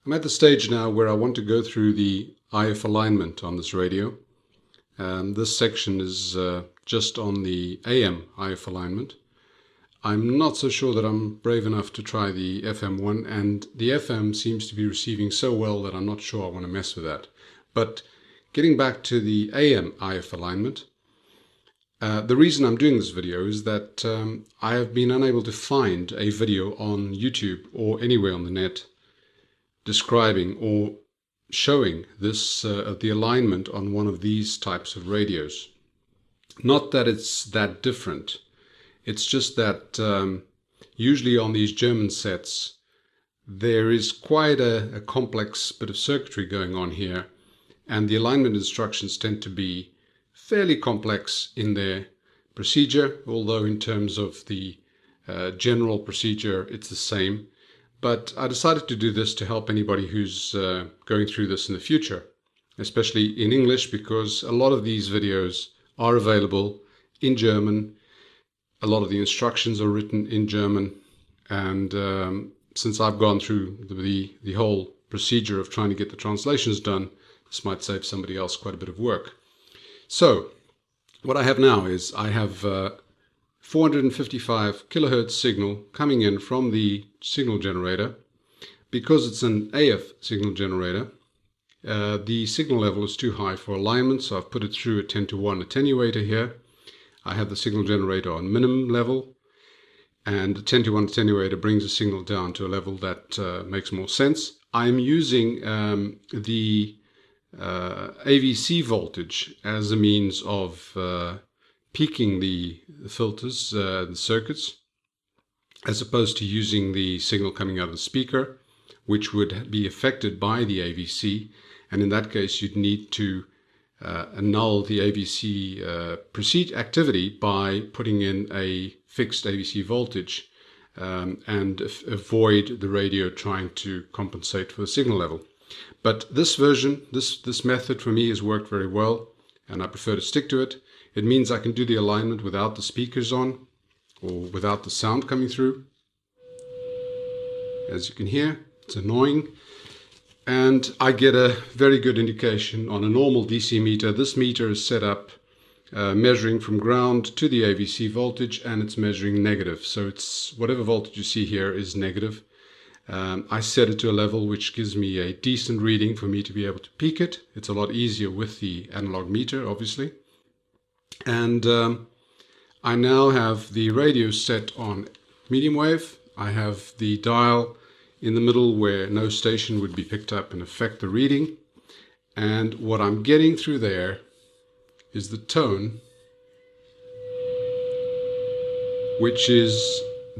I'm at the stage now where I want to go through the IF alignment on this radio. This section is just on the AM IF alignment. I'm not so sure that I'm brave enough to try the FM one, and the FM seems to be receiving so well that I'm not sure I want to mess with that. But getting back to the AM IF alignment, the reason I'm doing this video is that I have been unable to find a video on YouTube or anywhere on the net describing or showing this the alignment on one of these types of radios. Not that it's that different, it's just that usually on these German sets there is quite a complex bit of circuitry going on here, and the alignment instructions tend to be fairly complex in their procedure, although in terms of the general procedure it's the same. But I decided to do this to help anybody who's going through this in the future, especially in English, because a lot of these videos are available in German. A lot of the instructions are written in German, and since I've gone through the whole procedure of trying to get the translations done, this might save somebody else quite a bit of work. So what I have now is I have 455 kilohertz signal coming in from the signal generator. Because it's an AF signal generator, the signal level is too high for alignment, so I've put it through a 10-to-1 attenuator here. I have the signal generator on minimum level, and the 10-to-1 attenuator brings the signal down to a level that makes more sense. I'm using the AVC voltage as a means of peaking the filters, the circuits, as opposed to using the signal coming out of the speaker, which would be affected by the AVC, and in that case you'd need to annul the AVC activity by putting in a fixed AVC voltage and avoid the radio trying to compensate for the signal level. But this version, this method for me has worked very well, and I prefer to stick to it. It means I can do the alignment without the speakers on, or without the sound coming through. As you can hear, it's annoying. And I get a very good indication on a normal DC meter. This meter is set up measuring from ground to the AVC voltage, and it's measuring negative. So it's whatever voltage you see here is negative. I set it to a level which gives me a decent reading for me to be able to peak it. It's a lot easier with the analog meter, obviously. And I now have the radio set on medium wave. I have the dial in the middle where no station would be picked up and affect the reading. And what I'm getting through there is the tone, which is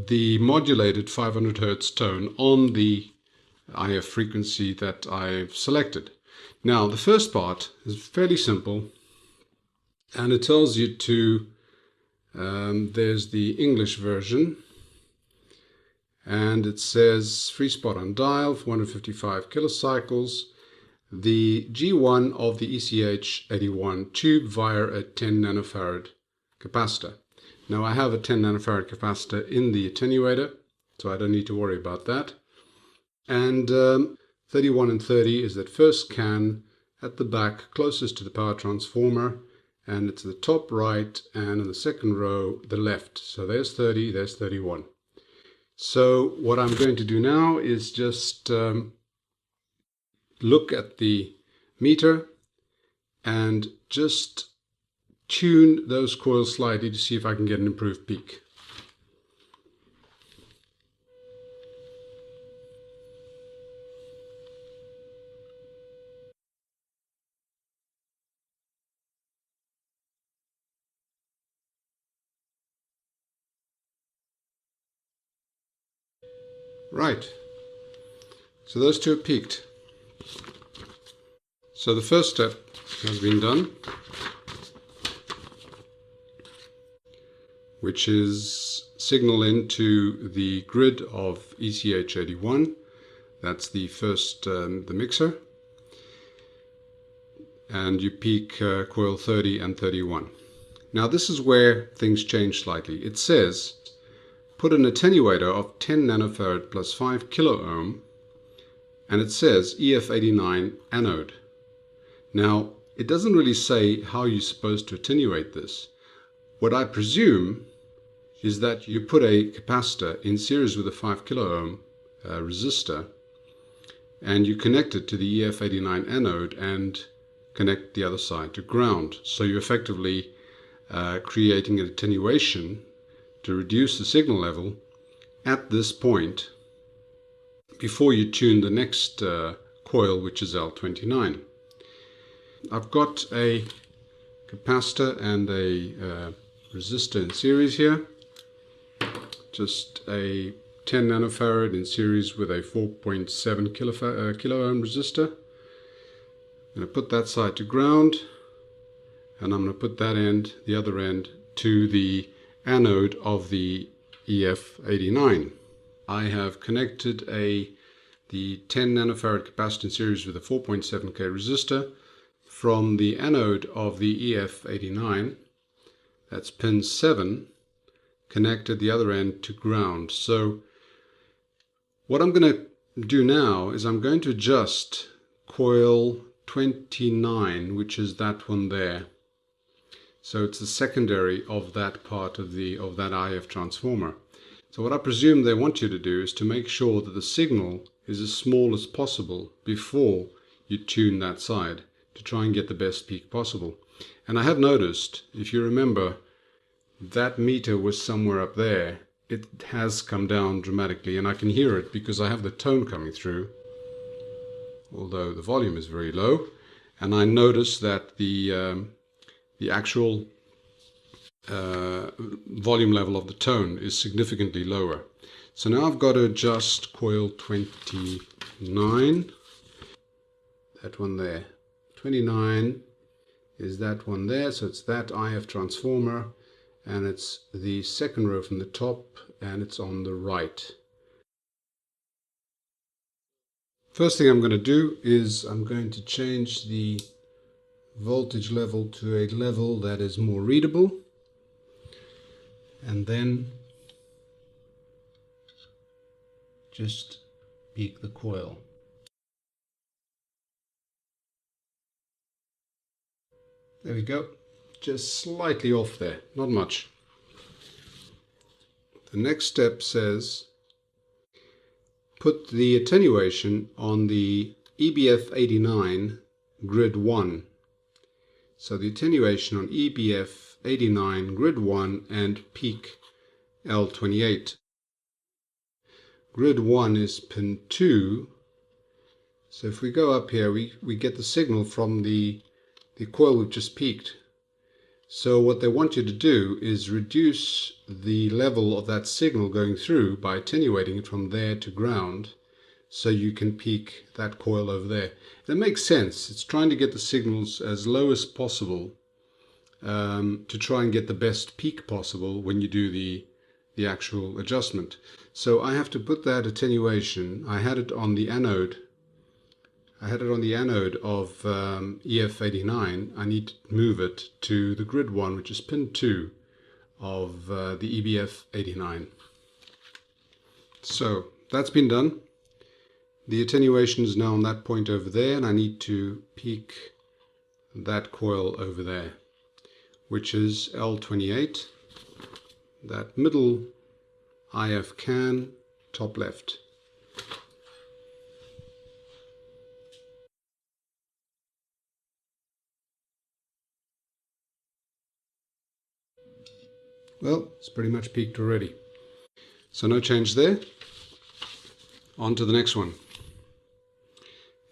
the modulated 500 Hertz tone on the IF frequency that I've selected. Now, the first part is fairly simple, and it tells you to, there's the English version, and it says free spot on dial, 455 kilocycles, the G1 of the ECH81 tube via a 10 nanofarad capacitor. Now I have a 10 nanofarad capacitor in the attenuator, so I don't need to worry about that. And 31 and 30 is that first can at the back closest to the power transformer, and it's the top right, and in the second row the left. So there's 30, there's 31. So what I'm going to do now is just look at the meter and just tune those coils slightly to see if I can get an improved peak. Right, so those two are peaked. So the first step has been done, which is signal into the grid of ECH81. That's the first, the mixer. And you peak coil 30 and 31. Now this is where things change slightly. It says put an attenuator of 10 nanofarad plus 5 kilo ohm and it says EF89 anode. Now, it doesn't really say how you're supposed to attenuate this. What I presume is that you put a capacitor in series with a 5 kilo ohm resistor, and you connect it to the EF89 anode and connect the other side to ground. So you're effectively creating an attenuation to reduce the signal level at this point before you tune the next coil, which is L29. I've got a capacitor and a resistor in series here, just a 10 nanofarad in series with a 4.7 kilo ohm resistor. I'm going to put that side to ground, and I'm going to put that end, the other end, to the anode of the EF89. I have connected the 10 nanofarad capacitor in series with a 4.7K resistor from the anode of the EF89, that's pin 7, connected the other end to ground. So what I'm going to do now is I'm going to adjust coil 29, which is that one there. So it's the secondary of that part of that IF transformer. So what I presume they want you to do is to make sure that the signal is as small as possible before you tune that side, to try and get the best peak possible. And I have noticed, if you remember, that meter was somewhere up there. It has come down dramatically, and I can hear it because I have the tone coming through, although the volume is very low. And I notice that the actual volume level of the tone is significantly lower. So now I've got to adjust coil 29, that one there. 29 is that one there, so it's that IF transformer, and it's the second row from the top, and it's on the right. First thing I'm going to do is I'm going to change the voltage level to a level that is more readable, and then just peak the coil. There we go, just slightly off there, not much. The next step says put the attenuation on the EBF89 grid 1. So the attenuation on EBF89 grid 1 and peak L28. Grid 1 is pin 2. So if we go up here, we get the signal from the coil we've just peaked. So what they want you to do is reduce the level of that signal going through by attenuating it from there to ground, so you can peak that coil over there. That makes sense. It's trying to get the signals as low as possible to try and get the best peak possible when you do the actual adjustment. So I have to put that attenuation, I had it on the anode. I had it on the anode of EF89. I need to move it to the grid 1, which is pin 2 of the EBF89. So that's been done. The attenuation is now on that point over there, and I need to peak that coil over there, which is L28, that middle IF can, top left. Well, it's pretty much peaked already. So no change there. On to the next one.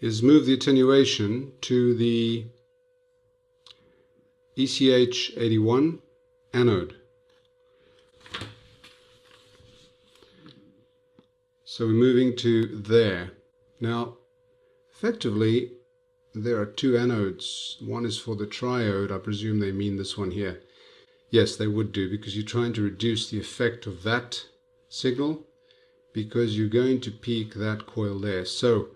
Is move the attenuation to the ECH81 anode. So we're moving to there. Now, effectively, there are two anodes. One is for the triode. I presume they mean this one here. Yes, they would do, because you're trying to reduce the effect of that signal, because you're going to peak that coil there. So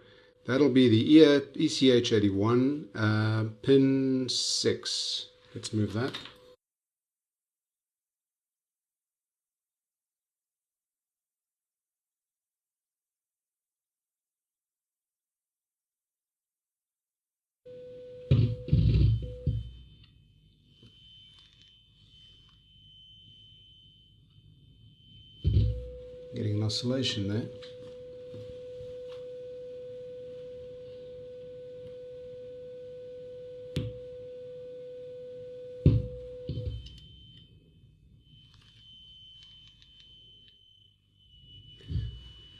that'll be the ECH81 pin 6. Let's move that. oscillation there.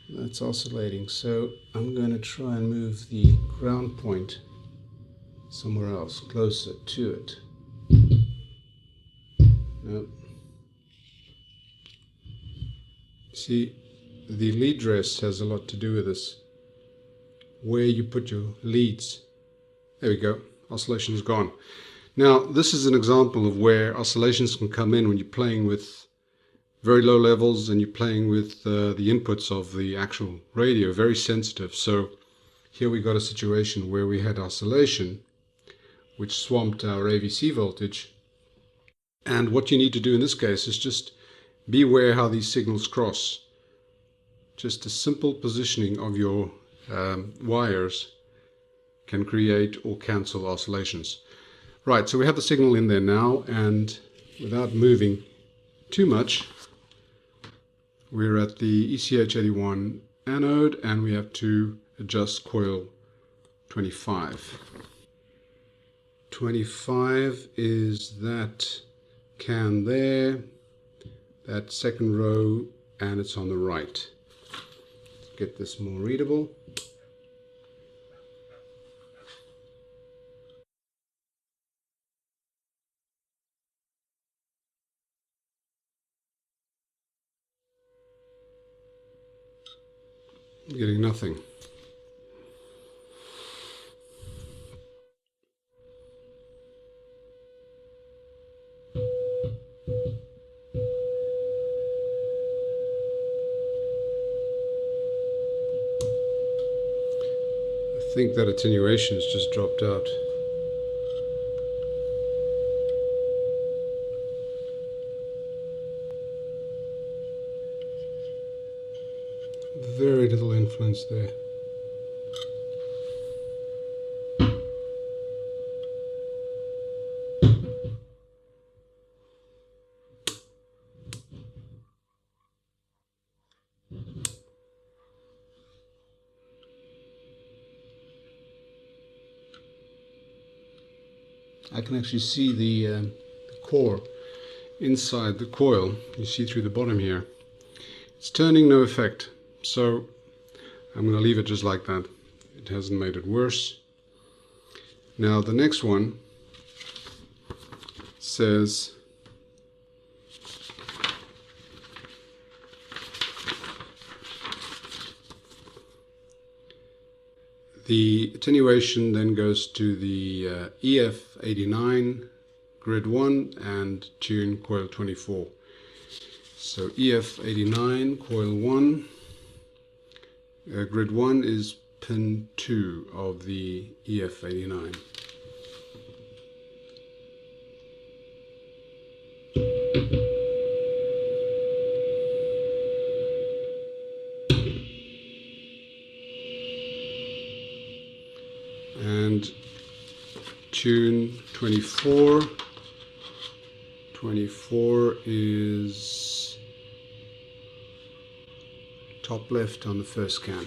That's oscillating, so I'm going to try and move the ground point somewhere else, closer to it. Nope. See, the lead rest has a lot to do with this. Where you put your leads. There we go, oscillation is gone. Now, this is an example of where oscillations can come in when you're playing with very low levels and you're playing with the inputs of the actual radio, very sensitive. So here we got a situation where we had oscillation which swamped our AVC voltage, and what you need to do in this case is just be aware how these signals cross. Just a simple positioning of your wires can create or cancel oscillations. Right, so we have the signal in there now, and without moving too much, we're at the ECH81 anode, and we have to adjust coil 25. 25 is that can there, that second row, and it's on the right. Let's get this more readable. Getting nothing. I think that attenuation's just dropped out. Very little influence there. I can actually see the core inside the coil. You see through the bottom here. It's turning no effect, so I'm going to leave it just like that. It hasn't made it worse. Now the next one says the attenuation then goes to the EF89 grid 1 and tune coil 24. So EF89 coil 1, grid 1 is pin 2 of the EF89. And tune 24. 24 is top left on the first scan.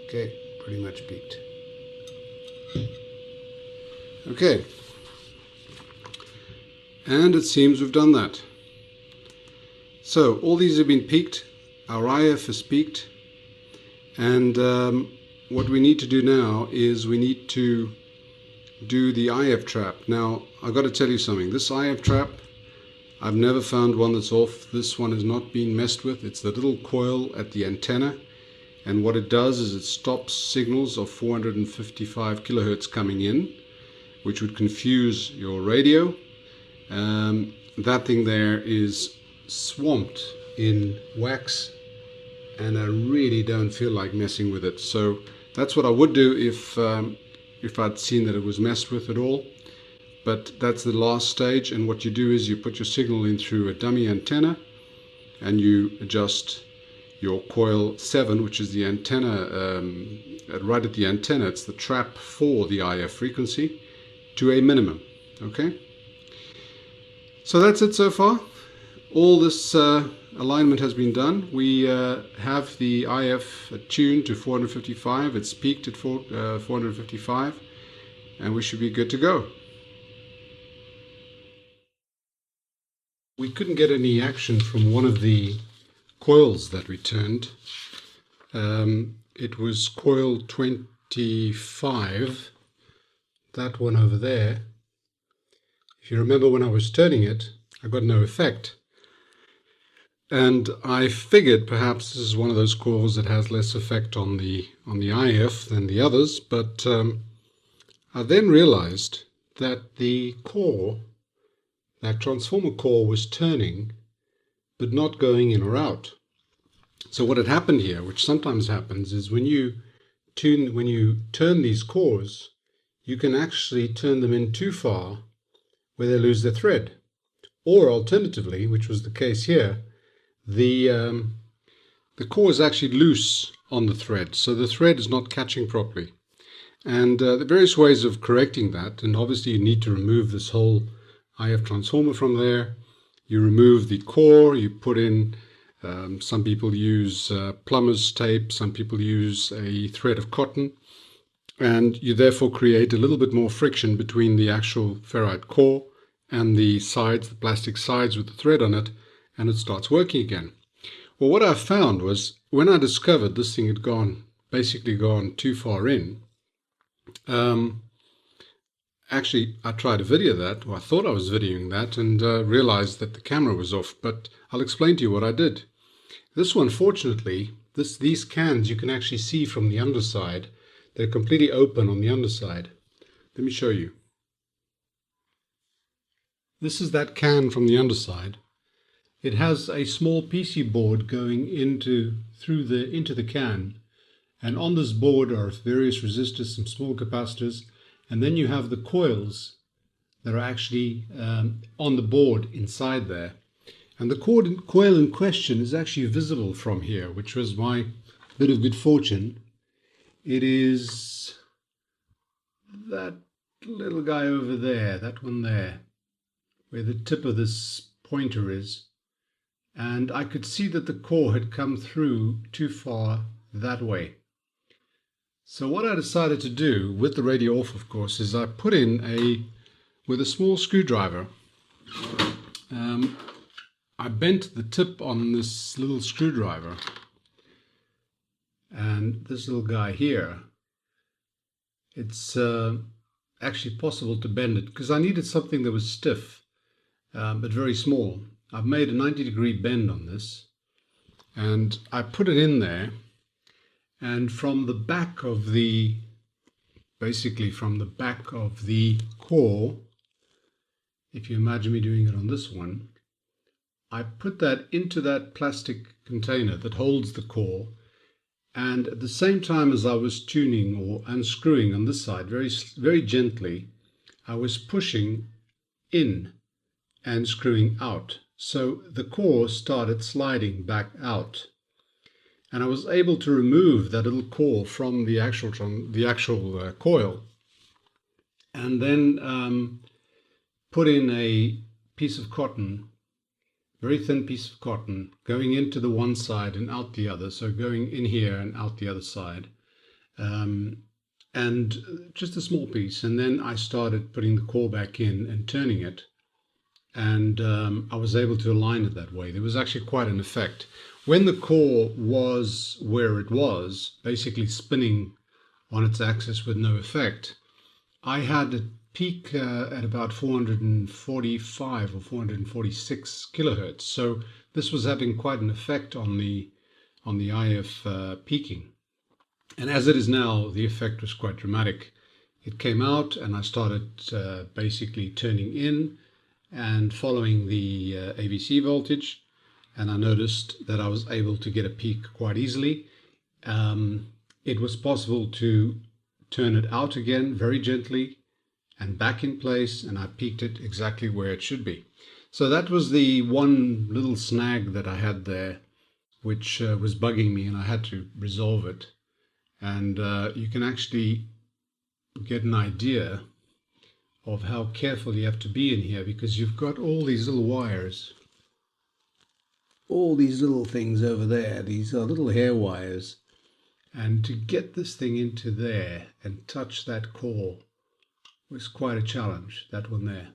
Okay, pretty much peaked. Okay. And it seems we've done that. So all these have been peaked, our IF is peaked, and what we need to do now is we need to do the IF trap. Now I've got to tell you something, this IF trap, I've never found one that's off. This one has not been messed with. It's the little coil at the antenna, and what it does is it stops signals of 455 kilohertz coming in, which would confuse your radio. That thing there is swamped in wax, and I really don't feel like messing with it. So that's what I would do if I'd seen that it was messed with at all. But that's the last stage, and what you do is you put your signal in through a dummy antenna and you adjust your coil 7, which is the antenna, right at the antenna, it's the trap for the IF frequency, to a minimum. Okay, so that's it so far. All this alignment has been done. We have the IF tuned to 455. It's peaked at 455, and we should be good to go. We couldn't get any action from one of the coils that we turned. It was coil 25, that one over there. If you remember, when I was turning it, I got no effect. And I figured perhaps this is one of those coils that has less effect on the IF than the others, but I then realized that the core, that transformer core, was turning but not going in or out. So what had happened here, which sometimes happens, is when you turn these cores, you can actually turn them in too far where they lose their thread. Or alternatively, which was the case here, the core is actually loose on the thread, so the thread is not catching properly. And there are various ways of correcting that, and obviously you need to remove this whole IF transformer from there. You remove the core, you put in, some people use plumber's tape, some people use a thread of cotton, and you therefore create a little bit more friction between the actual ferrite core and the sides, the plastic sides with the thread on it, and it starts working again. Well, what I found was, when I discovered this thing had basically gone too far in, actually I tried to video that, or I thought I was videoing that, and realized that the camera was off, but I'll explain to you what I did. This one, fortunately, these cans you can actually see from the underside. They're completely open on the underside. Let me show you. This is that can from the underside. It has a small PC board going into the can, and on this board are various resistors, some small capacitors, and then you have the coils that are actually on the board inside there. And the coil in question is actually visible from here, which was my bit of good fortune. It is that little guy over there, that one there, where the tip of this pointer is. And I could see that the core had come through too far that way. So what I decided to do, with the radio off of course, is I put in with a small screwdriver, I bent the tip on this little screwdriver, and this little guy here, it's actually possible to bend it, because I needed something that was stiff, but very small. I've made a 90-degree bend on this, and I put it in there, and from the back of the, basically from the back of the core, if you imagine me doing it on this one, I put that into that plastic container that holds the core, and at the same time as I was tuning or unscrewing on this side, very, very gently, I was pushing in and screwing out. So the core started sliding back out, and I was able to remove that little core from the actual coil, and then put in a piece of cotton, very thin piece of cotton, going into the one side and out the other, so going in here and out the other side, and just a small piece. And then I started putting the core back in and turning it, and I was able to align it that way. There was actually quite an effect. When the core was where it was, basically spinning on its axis with no effect, I had a peak at about 445 or 446 kilohertz. So this was having quite an effect on the IF peaking. And as it is now, the effect was quite dramatic. It came out, and I started basically turning in and following the AVC voltage, and I noticed that I was able to get a peak quite easily. It was possible to turn it out again very gently and back in place, and I peaked it exactly where it should be. So that was the one little snag that I had there. which was bugging me, and I had to resolve it. And you can actually get an idea of how careful you have to be in here, because you've got all these little wires, all these little things over there. These are little hair wires, and to get this thing into there and touch that core was quite a challenge, that one there.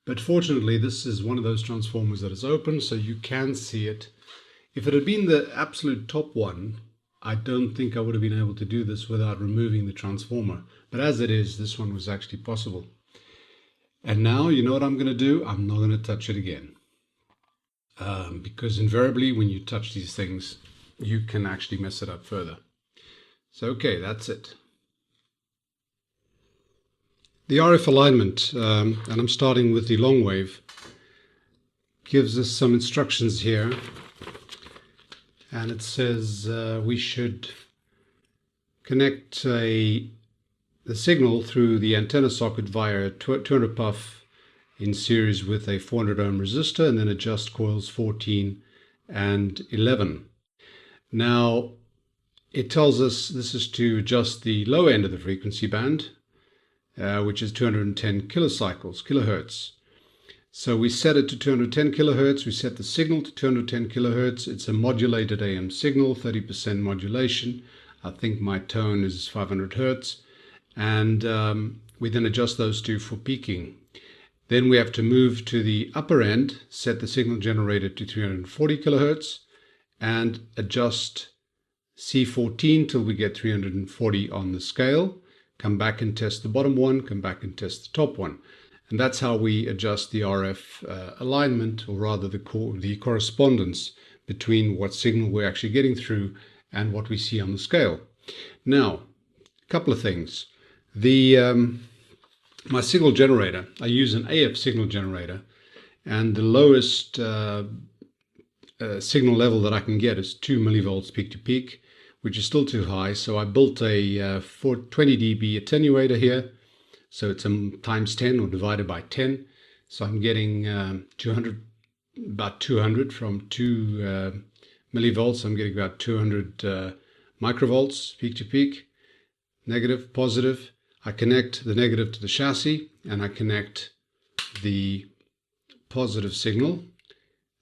But fortunately, this is one of those transformers that is open, so you can see it. If it had been the absolute top one, I don't think I would have been able to do this without removing the transformer. But as it is, this one was actually possible. And now, you know what I'm going to do? I'm not going to touch it again. Because invariably, when you touch these things, you can actually mess it up further. So, okay, that's it. The RF alignment, and I'm starting with the long wave, gives us some instructions here. And it says we should connect the signal through the antenna socket via 200 puff in series with a 400 ohm resistor, and then adjust coils 14 and 11. Now, it tells us this is to adjust the low end of the frequency band, which is 210 kilohertz. So we set it to 210 kilohertz. We set the signal to 210 kilohertz. It's a modulated AM signal, 30% modulation. I think my tone is 500 hertz. And we then adjust those two for peaking. Then we have to move to the upper end, set the signal generator to 340 kilohertz, and adjust C14 till we get 340 on the scale. Come back and test the bottom one, come back and test the top one. And that's how we adjust the RF alignment, or rather the correspondence between what signal we're actually getting through and what we see on the scale. Now, a couple of things. My signal generator, I use an AF signal generator, and the lowest signal level that I can get is 2 millivolts peak to peak, which is still too high. So I built a 420 dB attenuator here. So it's times 10 or divided by 10. So I'm getting about 200 from 2 millivolts. I'm getting about 200 microvolts peak to peak, negative, positive. I connect the negative to the chassis, and I connect the positive signal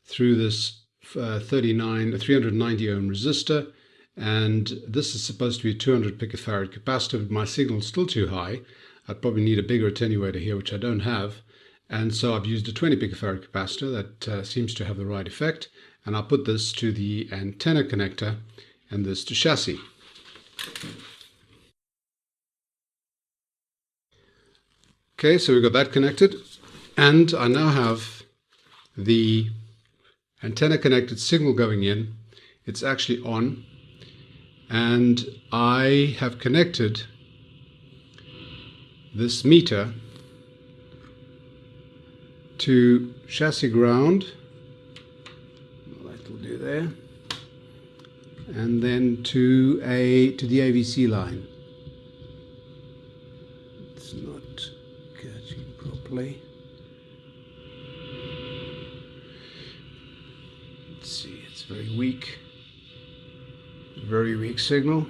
through this 390 ohm resistor. And this is supposed to be a 200 picofarad capacitor, but my signal is still too high. I'd probably need a bigger attenuator here, which I don't have. And so I've used a 20 picofarad capacitor that seems to have the right effect. And I'll put this to the antenna connector and this to chassis. Okay, so we've got that connected. And I now have the antenna connected signal going in. It's actually on. And I have connected this meter to chassis ground, that will do there, and then to the AVC line. It's not catching properly. Let's see, it's very weak signal.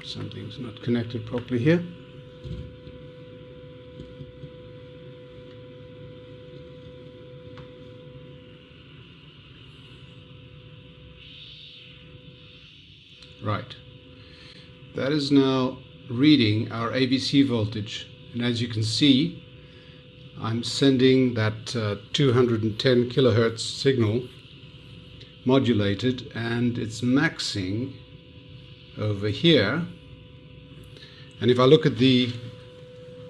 Something's not connected properly here. Right. That is now reading our ABC voltage. And as you can see, I'm sending that 210 kilohertz signal modulated, and it's maxing over here. And if I look at the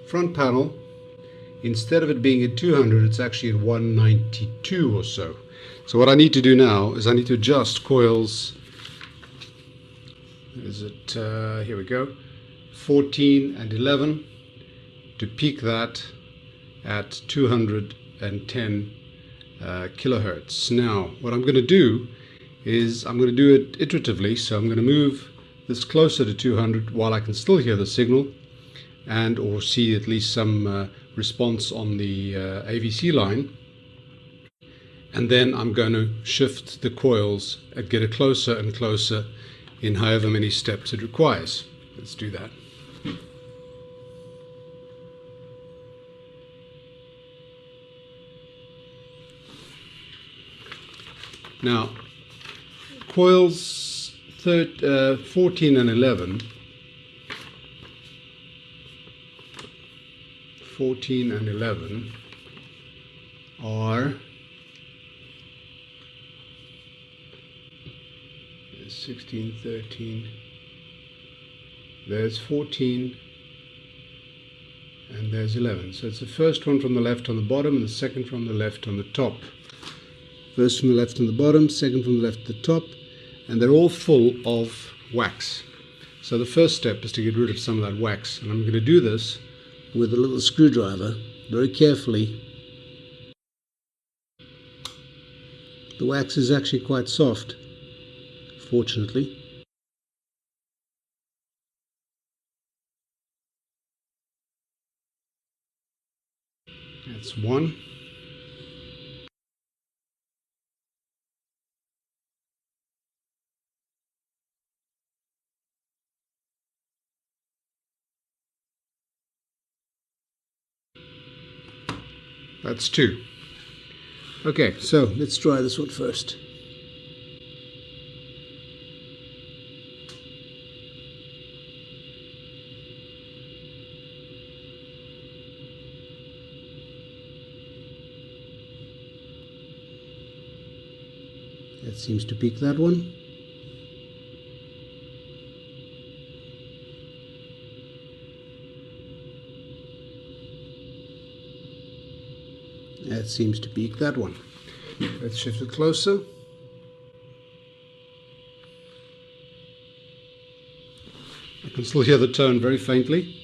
front panel, instead of it being at 200, it's actually at 192 or so. So what I need to do now is I need to adjust coils. Is it, here we go, 14 and 11 to peak that at 210 kilohertz. Now, what I'm going to do is I'm going to do it iteratively. So I'm going to move this closer to 200 while I can still hear the signal and or see at least some response on the AVC line. And then I'm going to shift the coils and get it closer and closer in however many steps it requires. Let's do that. Now, coils 14 and 11. 14 and 11 are 16, 13, there's 14, and there's 11. So it's the first one from the left on the bottom and the second from the left on the top. First from the left on the bottom, second from the left to the top, and they're all full of wax. So the first step is to get rid of some of that wax, and I'm going to do this with a little screwdriver very carefully. The wax is actually quite soft, fortunately. That's one. That's two. Okay, so let's try this one first. That seems to peak that one. That seems to peak that one. Let's shift it closer. I can still hear the tone very faintly.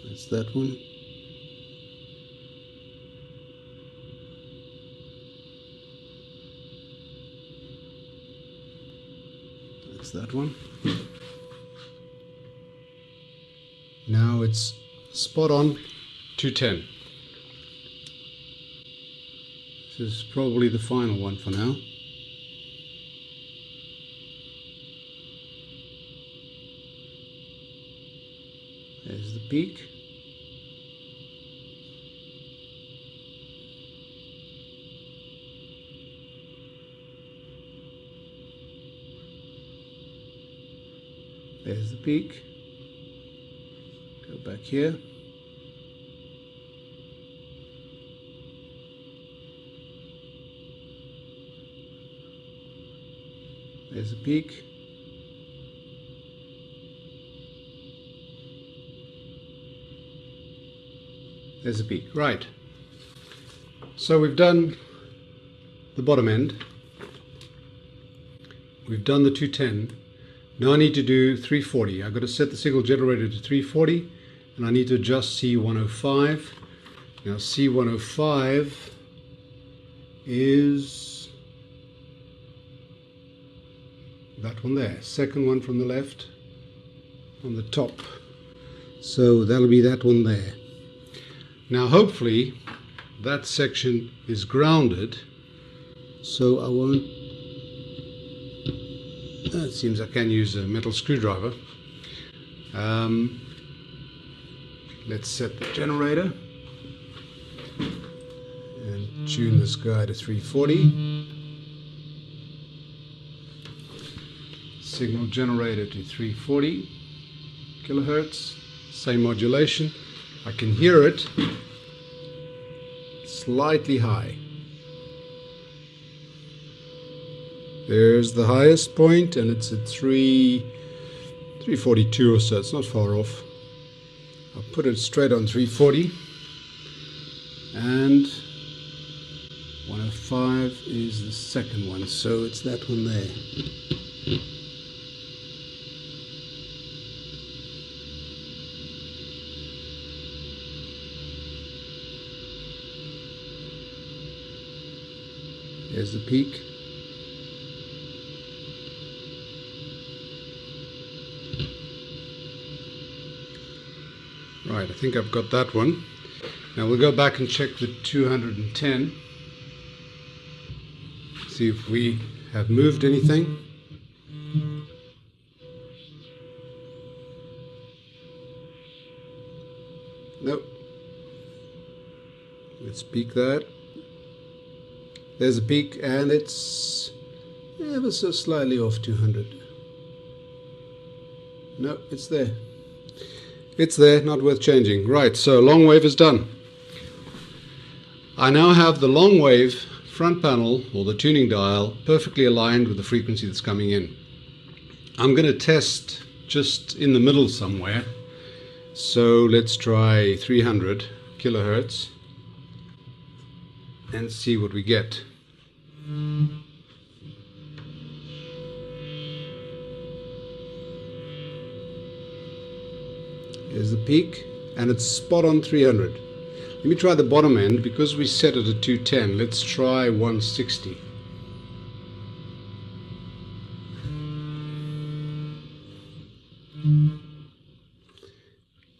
That's that one. That's that one. Now it's spot on 210. This is probably the final one for now. There's the peak. There's the peak. Go back here. There's the peak. There's the peak. Right. So we've done the bottom end. We've done the 210. Now I need to do 340. I've got to set the signal generator to 340 and I need to adjust C105. Now C105 is that one there, second one from the left on the top. So that'll be that one there. Now hopefully that section is grounded, so I won't. It seems I can use a metal screwdriver. Let's set the generator and tune this guy to 340. Signal generator to 340 kilohertz. Same modulation. I can hear it slightly high. There's the highest point, and it's at 342 or so. It's not far off. I'll put it straight on 340, and 105 is the second one, so it's that one there. There's the peak. Right, I think I've got that one. Now we'll go back and check the 210. See if we have moved anything. Nope. Let's peak that. There's a peak, and it's ever so slightly off 200. No, it's there. It's there, not worth changing. Right, so long wave is done. I now have the long wave front panel, or the tuning dial, perfectly aligned with the frequency that's coming in. I'm going to test just in the middle somewhere. So let's try 300 kilohertz and see what we get. Here's the peak, and it's spot on 300. Let me try the bottom end. Because we set it at 210, let's try 160.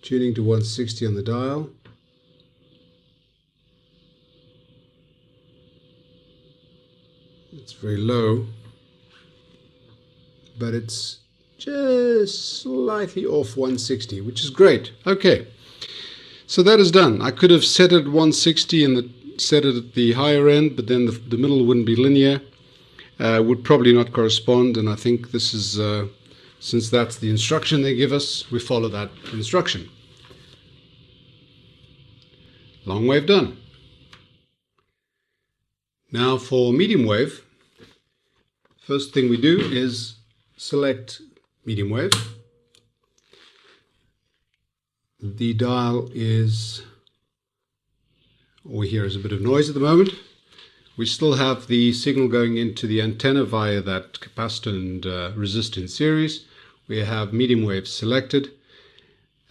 Tuning to 160 on the dial. It's very low, but it's just slightly off 160, which is great. Okay, so that is done. I could have set it at 160 and set it at the higher end, but then the middle wouldn't be linear, would probably not correspond, and I think this is, since that's the instruction they give us, we follow that instruction. Long wave done. Now for medium wave, first thing we do is select medium wave. The dial is, all we hear is a bit of noise at the moment. We still have the signal going into the antenna via that capacitor and resistor in series. We have medium wave selected.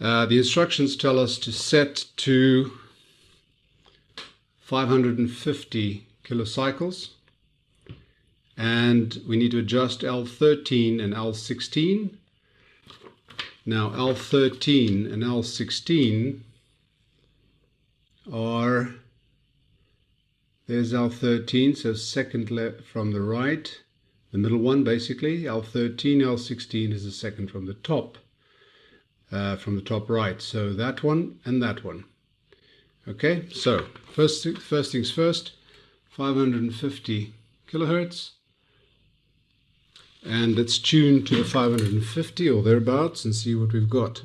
The instructions tell us to set to 550 kilocycles, and we need to adjust L13 and L16. Now L13 and L16 are, there's L13, so second left from the right, the middle one basically. L13, L16 is the second from the top right. So that one and that one. Okay, so first things first, 550 kilohertz, and let's tune to the 550 or thereabouts and see what we've got.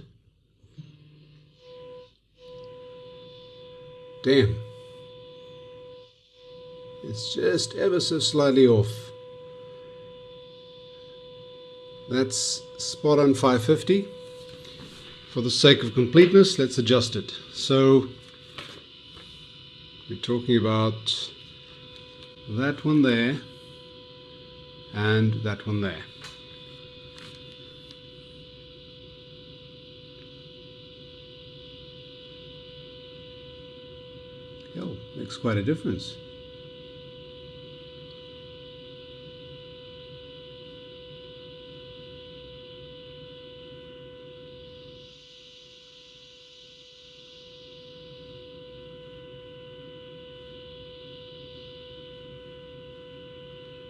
Damn, it's just ever so slightly off. That's spot on 550. For the sake of completeness, let's adjust it. So we're talking about that one there and that one there. Hell, makes quite a difference.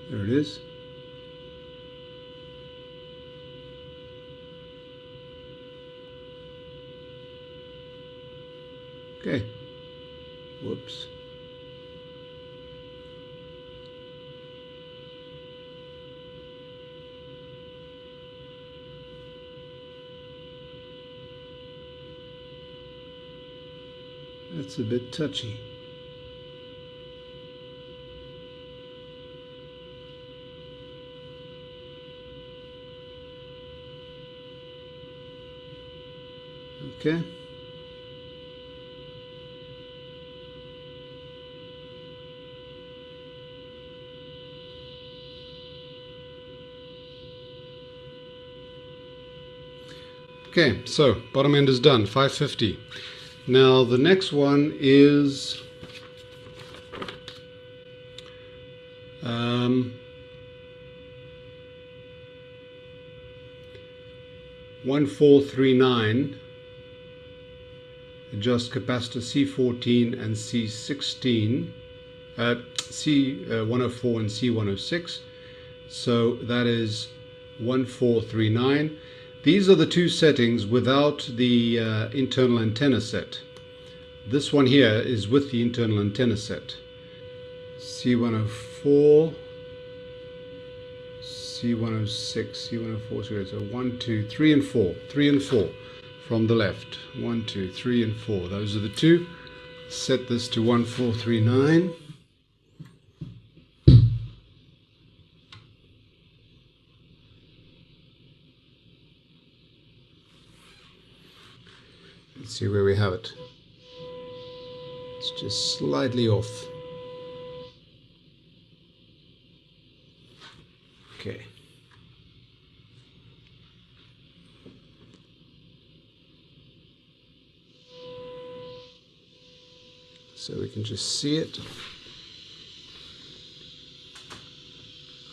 There it is. Okay. Whoops. That's a bit touchy. Okay. Okay, so bottom end is done, 550. Now the next one is #1439, adjust capacitor C14 and C16, C104 and C106. So that is 1439. These are the two settings without the internal antenna set. This one here is with the internal antenna set. C104, C106, C104, so 1, 2, 3 and 4. 3 and 4 from the left. 1, 2, 3 and 4. Those are the two. Set this to 1439. Let's see where we have it. It's just slightly off. Okay. So we can just see it.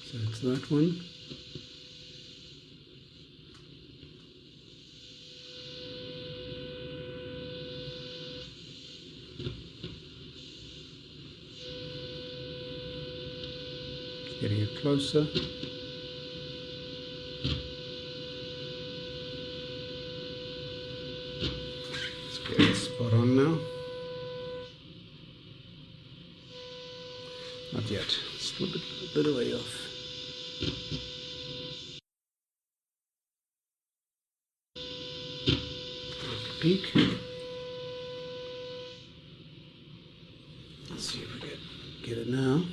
So it's that one. Getting it closer. Let's get it spot on now. Not yet. Still a bit away off. Peak. Let's see if we get it now.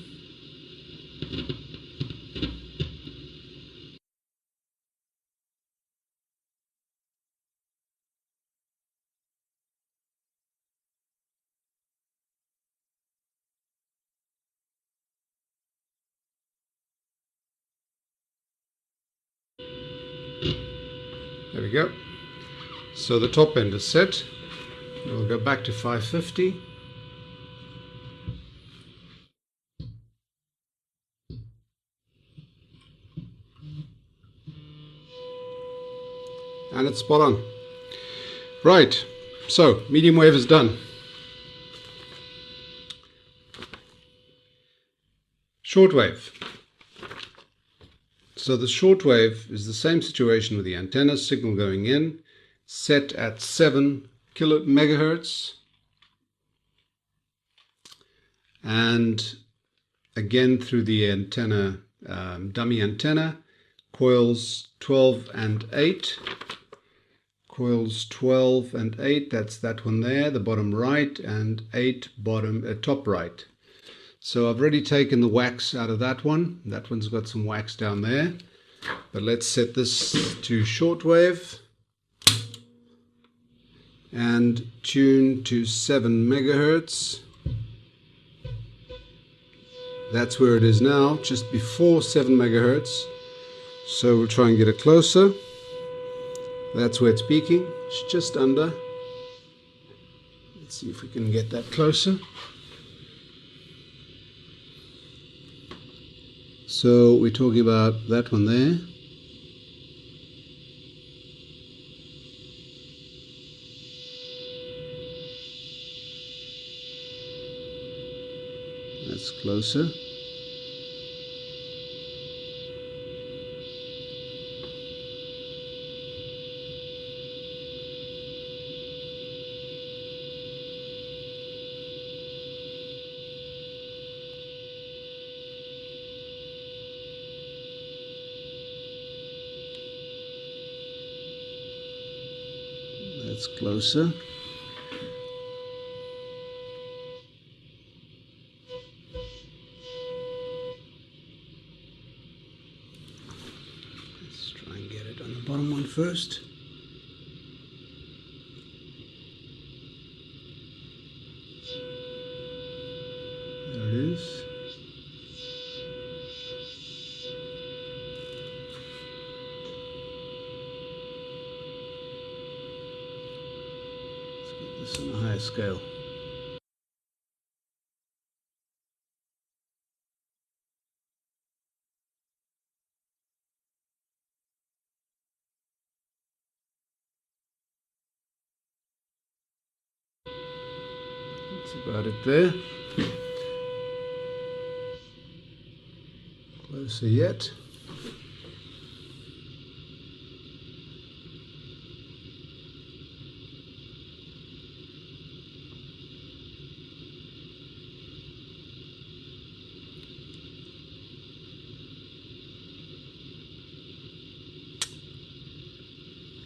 There we go. So the top end is set. We'll go back to 550. And it's spot on. Right, so medium wave is done. Shortwave. So the shortwave is the same situation with the antenna signal going in, set at 7 megahertz, and again through the antenna, dummy antenna, coils 12 and 8. Coils 12 and 8, that's that one there, the bottom right, and 8 bottom top right. So I've already taken the wax out of that one. That one's got some wax down there. But let's set this to shortwave and tune to 7 megahertz. That's where it is now, just before 7 megahertz. So we'll try and get it closer. That's where it's peaking. It's just under. Let's see if we can get that closer. So we're talking about that one there. That's closer. That's closer. Let's try and get it on the bottom one first. There it is. Let's get this on a higher scale. That's about it there. Closer yet.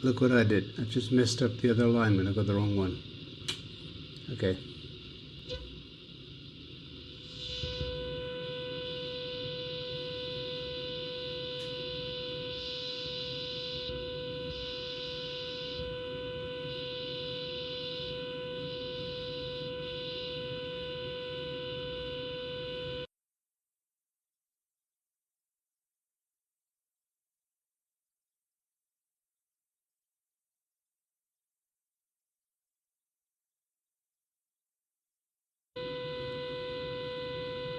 Look what I did. I've just messed up the other alignment. I got the wrong one. Okay.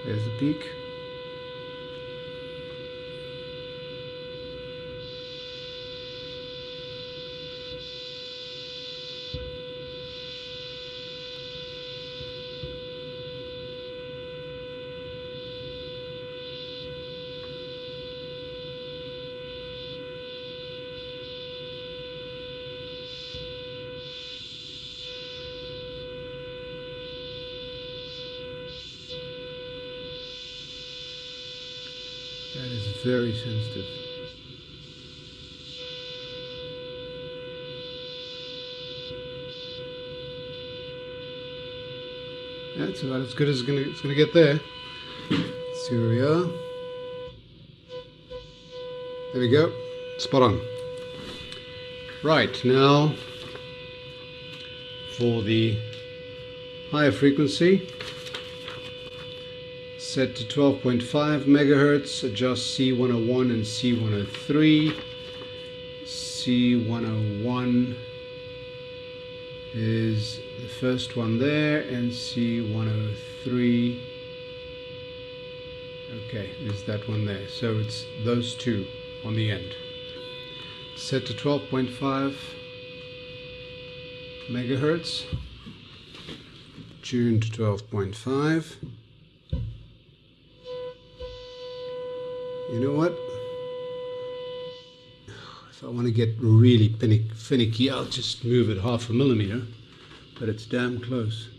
There's the peak. That is very sensitive. That's about as good as it's gonna get there. Let's see where we are. There we go. Spot on. Right, now for the higher frequency, set to 12.5 megahertz, adjust C101 and C103. C101 is the first one there, and C103, okay, is that one there. So it's those two on the end. Set to 12.5 megahertz, tune to 12.5. You know what? If I want to get really finicky, I'll just move it 0.5 millimeter, but it's damn close.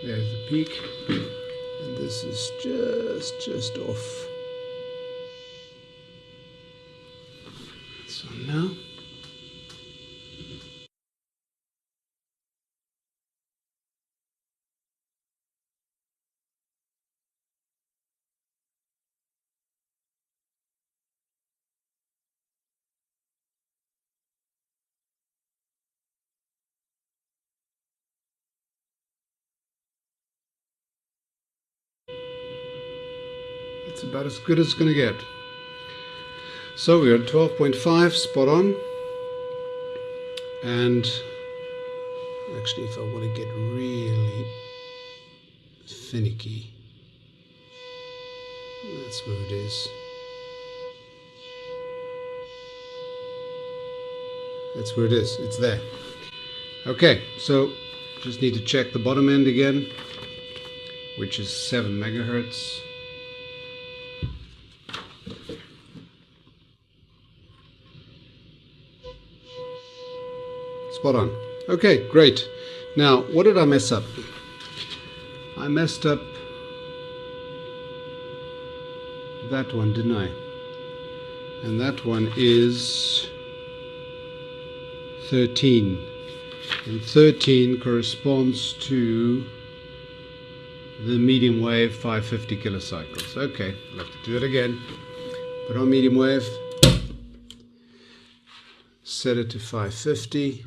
There's the peak, and this is just off. So now, it's about as good as it's going to get. So we're at 12.5, spot on. And actually, if I want to get really finicky, that's where it is. That's where it is. It's there. Okay, so just need to check the bottom end again, which is 7 megahertz. Spot on. Okay, great. Now, what did I mess up? I messed up that one, didn't I? And that one is 13. And 13 corresponds to the medium wave 550 kilocycles. Okay, I'll have to do it again. Put on medium wave, set it to 550.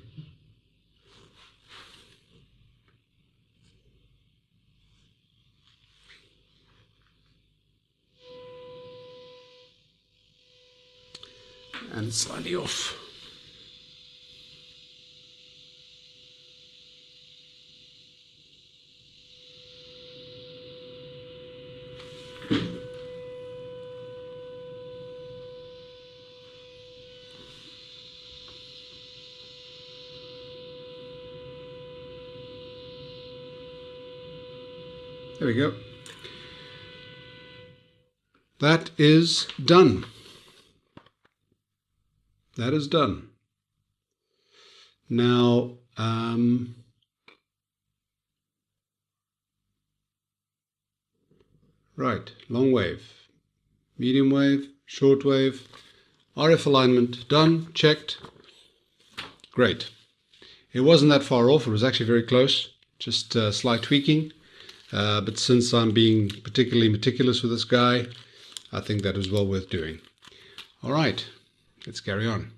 and slightly off. There we go. That is done. That is done. Now, right, long wave, medium wave, short wave, RF alignment done, checked. Great. It wasn't that far off, it was actually very close, just slight tweaking. But since I'm being particularly meticulous with this guy, I think that is well worth doing. All right, let's carry on.